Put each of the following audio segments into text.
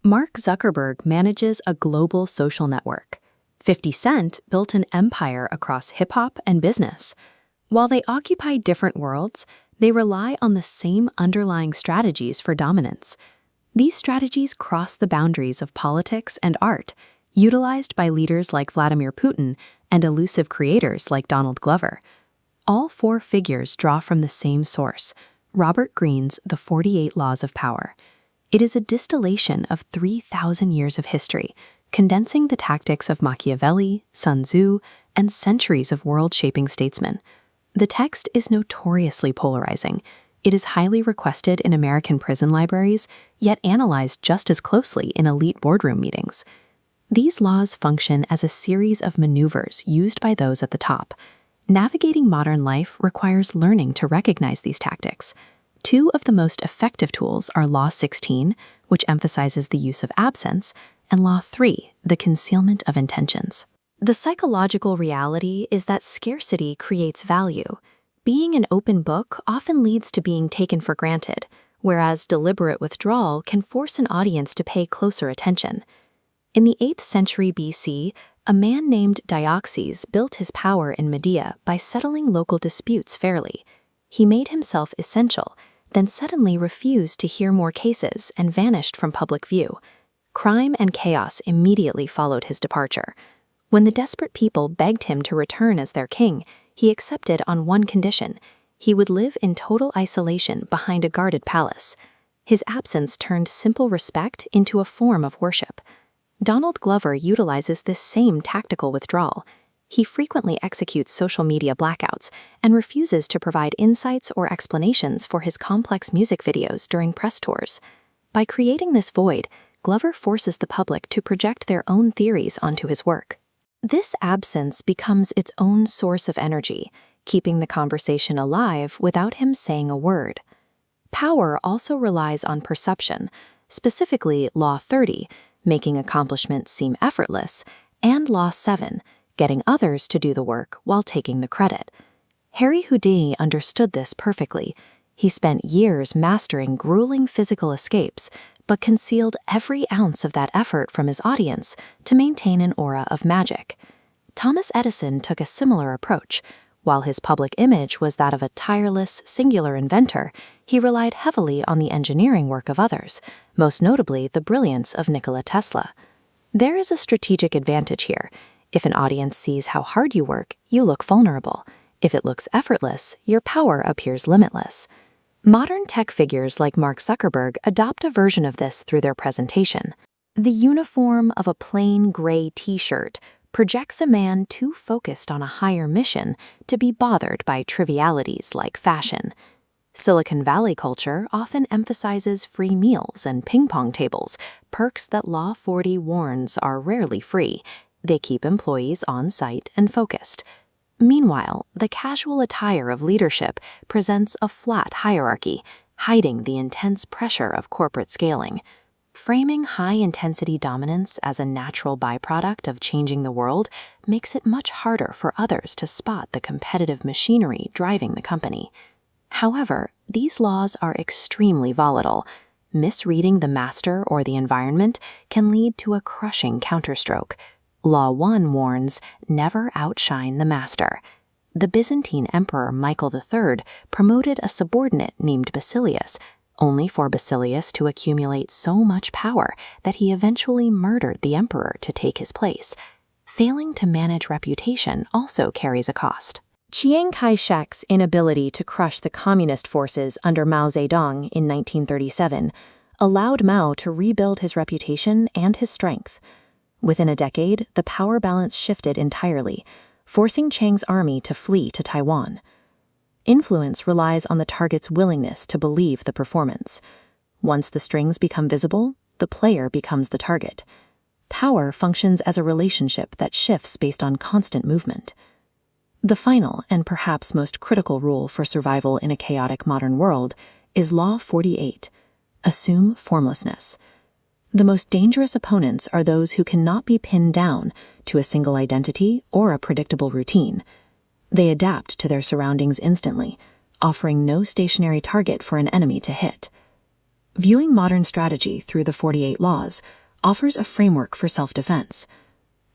Mark Zuckerberg manages a global social network. 50 Cent built an empire across hip-hop and business. While they occupy different worlds, they rely on the same underlying strategies for dominance. These strategies cross the boundaries of politics and art, utilized by leaders like Vladimir Putin and elusive creators like Donald Glover. All four figures draw from the same source, Robert Greene's The 48 Laws of Power. It is a distillation of 3,000 years of history, condensing the tactics of Machiavelli, Sun Tzu, and centuries of world-shaping statesmen. The text is notoriously polarizing. It is highly requested in American prison libraries, yet analyzed just as closely in elite boardroom meetings. These laws function as a series of maneuvers used by those at the top. Navigating modern life requires learning to recognize these tactics. Two of the most effective tools are Law 16, which emphasizes the use of absence, and Law 3, the concealment of intentions. The psychological reality is that scarcity creates value. Being an open book often leads to being taken for granted, whereas deliberate withdrawal can force an audience to pay closer attention. In the 8th century BC, a man named Dioxys built his power in Media by settling local disputes fairly. He made himself essential, then suddenly refused to hear more cases and vanished from public view. Crime and chaos immediately followed his departure. When the desperate people begged him to return as their king, he accepted on one condition: he would live in total isolation behind a guarded palace. His absence turned simple respect into a form of worship. Donald Glover utilizes this same tactical withdrawal. He frequently executes social media blackouts and refuses to provide insights or explanations for his complex music videos during press tours. By creating this void, Glover forces the public to project their own theories onto his work. This absence becomes its own source of energy, keeping the conversation alive without him saying a word. Power also relies on perception, specifically Law 30, making accomplishments seem effortless, and Law 7, getting others to do the work while taking the credit. Harry Houdini understood this perfectly. He spent years mastering grueling physical escapes, but concealed every ounce of that effort from his audience to maintain an aura of magic. Thomas Edison took a similar approach. While his public image was that of a tireless, singular inventor, he relied heavily on the engineering work of others, most notably the brilliance of Nikola Tesla. There is a strategic advantage here. If an audience sees how hard you work, you look vulnerable. If it looks effortless, your power appears limitless. Modern tech figures like Mark Zuckerberg adopt a version of this through their presentation. The uniform of a plain gray t-shirt projects a man too focused on a higher mission to be bothered by trivialities like fashion. Silicon Valley culture often emphasizes free meals and ping-pong tables, perks that Law 40 warns are rarely free. They keep employees on site and focused. Meanwhile, the casual attire of leadership presents a flat hierarchy, hiding the intense pressure of corporate scaling. Framing high-intensity dominance as a natural byproduct of changing the world makes it much harder for others to spot the competitive machinery driving the company. However, these laws are extremely volatile. Misreading the master or the environment can lead to a crushing counterstroke. Law 1 warns, never outshine the master. The Byzantine Emperor Michael III promoted a subordinate named Basilius, only for Basilius to accumulate so much power that he eventually murdered the emperor to take his place. Failing to manage reputation also carries a cost. Chiang Kai-shek's inability to crush the communist forces under Mao Zedong in 1937 allowed Mao to rebuild his reputation and his strength. Within a decade, the power balance shifted entirely, forcing Chiang's army to flee to Taiwan. Influence relies on the target's willingness to believe the performance. Once the strings become visible, the player becomes the target. Power functions as a relationship that shifts based on constant movement. The final and perhaps most critical rule for survival in a chaotic modern world is Law 48, assume formlessness. The most dangerous opponents are those who cannot be pinned down to a single identity or a predictable routine. They adapt to their surroundings instantly, offering no stationary target for an enemy to hit. Viewing modern strategy through the 48 laws offers a framework for self-defense.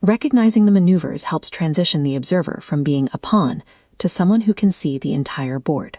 Recognizing the maneuvers helps transition the observer from being a pawn to someone who can see the entire board.